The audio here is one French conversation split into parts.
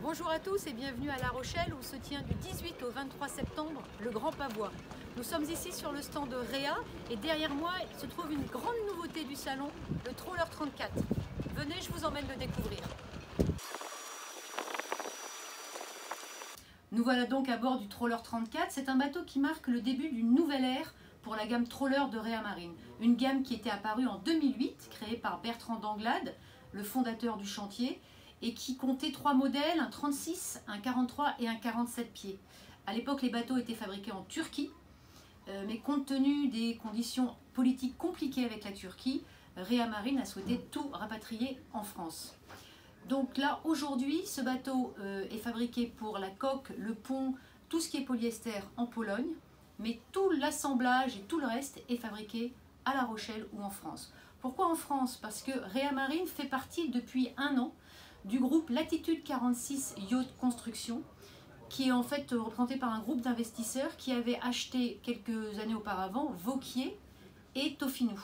Bonjour à tous et bienvenue à La Rochelle où se tient du 18 au 23 septembre le Grand Pavois. Nous sommes ici sur le stand de Réa et derrière moi il se trouve une grande nouveauté du salon, le Troller 34. Venez, je vous emmène le découvrir. Nous voilà donc à bord du Troller 34. C'est un bateau qui marque le début d'une nouvelle ère pour la gamme Troller de Réa Marine. Une gamme qui était apparue en 2008, créée par Bertrand d'Anglade, le fondateur du chantier, et qui comptait 3 modèles, un 36, un 43 et un 47 pieds. À l'époque, les bateaux étaient fabriqués en Turquie, mais compte tenu des conditions politiques compliquées avec la Turquie, Réa Marine a souhaité tout rapatrier en France. Donc là, aujourd'hui, ce bateau est fabriqué pour la coque, le pont, tout ce qui est polyester en Pologne, mais tout l'assemblage et tout le reste est fabriqué à La Rochelle ou en France. Pourquoi en France? Parce que Réa Marine fait partie depuis un an du groupe Latitude 46 Yacht Construction, qui est en fait représenté par un groupe d'investisseurs qui avait acheté quelques années auparavant Vauquier et Toffinou.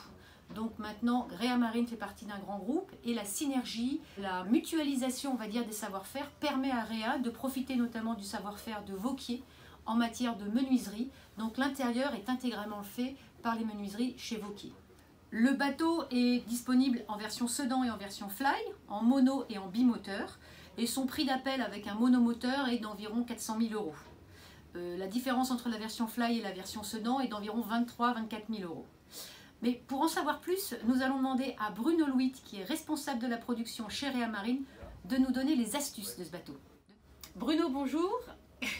Donc maintenant, Réa Marine fait partie d'un grand groupe et la synergie, la mutualisation, on va dire, des savoir-faire permet à Réa de profiter notamment du savoir-faire de Vauquier en matière de menuiserie. Donc l'intérieur est intégralement fait par les menuiseries chez Vauquier. Le bateau est disponible en version sedan et en version fly, en mono et en bimoteur, et son prix d'appel avec un monomoteur est d'environ 400 000 €. La différence entre la version fly et la version sedan est d'environ 23-24 000 €. Mais pour en savoir plus, nous allons demander à Bruno Louit, qui est responsable de la production chez Réa Marine, de nous donner les astuces de ce bateau. Bruno, bonjour.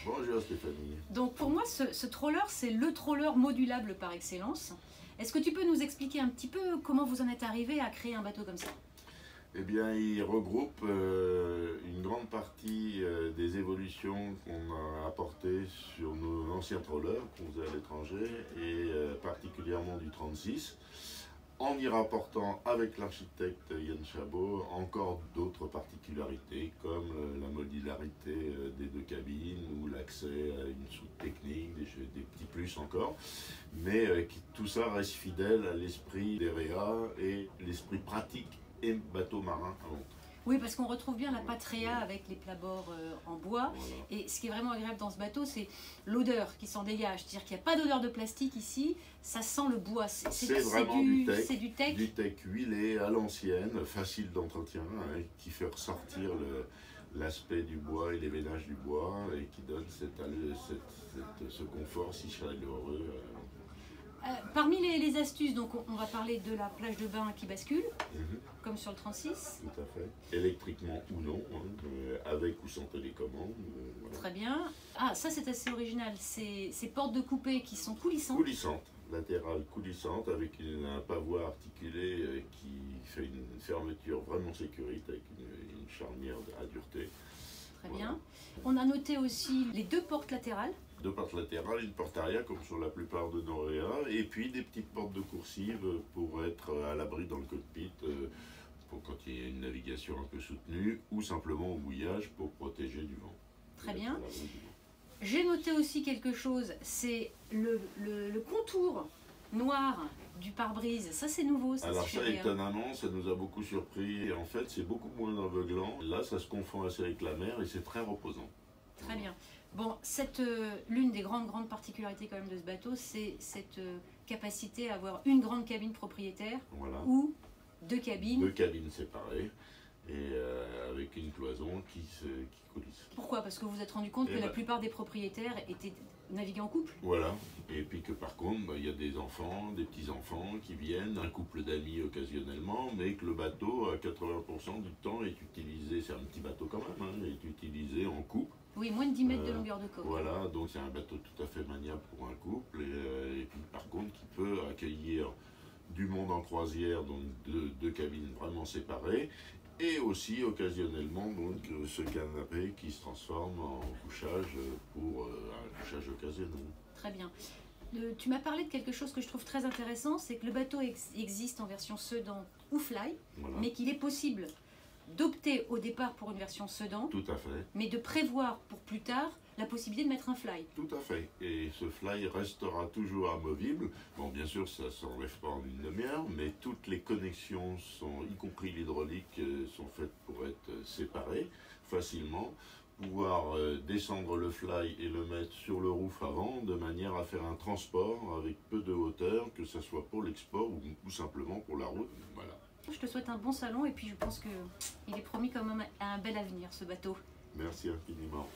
Bonjour Stéphanie. Donc pour moi, ce troller, c'est le troller modulable par excellence. Est-ce que tu peux nous expliquer un petit peu comment vous en êtes arrivé à créer un bateau comme ça? Eh bien, il regroupe une grande partie des évolutions qu'on a apportées sur nos anciens trollers qu'on faisait à l'étranger et particulièrement du 36, en y rapportant avec l'architecte Yann Chabot encore d'autres particularités comme la modularité des deux cabines ou l'accès à une soute technique, des petits plus encore, mais tout ça reste fidèle à l'esprit des Réa et l'esprit pratique et bateau marin avant tout. Oui, parce qu'on retrouve bien la patte Réa avec les plabords en bois. Voilà. Et ce qui est vraiment agréable dans ce bateau, c'est l'odeur qui s'en dégage. C'est-à-dire qu'il n'y a pas d'odeur de plastique ici, ça sent le bois. C'est vraiment du tech. Du Du tech huilé à l'ancienne, facile d'entretien, hein, qui fait ressortir l'aspect du bois et les ménages du bois et qui donne ce confort si chaleureux. Parmi les astuces, donc on va parler de la plage de bain qui bascule, comme sur le 36. Tout à fait. Électriquement ou non, hein, avec ou sans télécommande. Voilà. Très bien. Ah, ça c'est assez original. Ces portes de coupée qui sont coulissantes. Coulissante, latérale coulissante avec un pavois articulé qui fait une fermeture vraiment sécurite avec une charnière à dureté. Très Voilà. bien. On a noté aussi les 2 portes latérales. 2 portes latérales, une porte arrière comme sur la plupart de nos Réa, et puis des petites portes de coursive pour être à l'abri dans le cockpit pour quand il y a une navigation un peu soutenue ou simplement au mouillage pour protéger du vent. Très bien. J'ai noté aussi quelque chose, c'est le contour noir du pare-brise. Ça c'est nouveau. Alors ça, étonnamment, ça nous a beaucoup surpris. Et en fait, c'est beaucoup moins aveuglant. Là, ça se confond assez avec la mer et c'est très reposant. Très bien. Bon, l'une des grandes particularités quand même de ce bateau, c'est cette capacité à avoir une grande cabine propriétaire, Voilà. ou 2 cabines. 2 cabines séparées et avec une cloison qui coulisse. Pourquoi? Parce que vous vous êtes rendu compte que la plupart des propriétaires naviguaient en couple. Voilà. Et puis que par contre, il y a des enfants, des petits-enfants qui viennent, un couple d'amis occasionnellement, mais que le bateau, à 80% du temps, est utilisé, c'est un petit bateau quand même, hein, est utilisé en couple. Oui, moins de 10 mètres de longueur de coque. Voilà, donc c'est un bateau tout à fait maniable pour un couple, et puis par contre qui peut accueillir du monde en croisière, donc deux cabines vraiment séparées, et aussi occasionnellement donc ce canapé qui se transforme en couchage pour un couchage occasionnel. Très bien. Tu m'as parlé de quelque chose que je trouve très intéressant, c'est que le bateau existe en version sedan ou fly, Voilà. mais qu'il est possible d'opter au départ pour une version sedan, Tout à fait. mais de prévoir pour plus tard la possibilité de mettre un fly. Tout à fait. Et ce fly restera toujours amovible. Bon, bien sûr, ça ne s'enlève pas en une demi-heure, mais toutes les connexions, y compris l'hydraulique, sont faites pour être séparées facilement pouvoir descendre le fly et le mettre sur le roof avant, de manière à faire un transport avec peu de hauteur, que ce soit pour l'export ou tout simplement pour la route. Voilà. Je te souhaite un bon salon et puis je pense qu'il est promis quand même à un bel avenir ce bateau. Merci infiniment.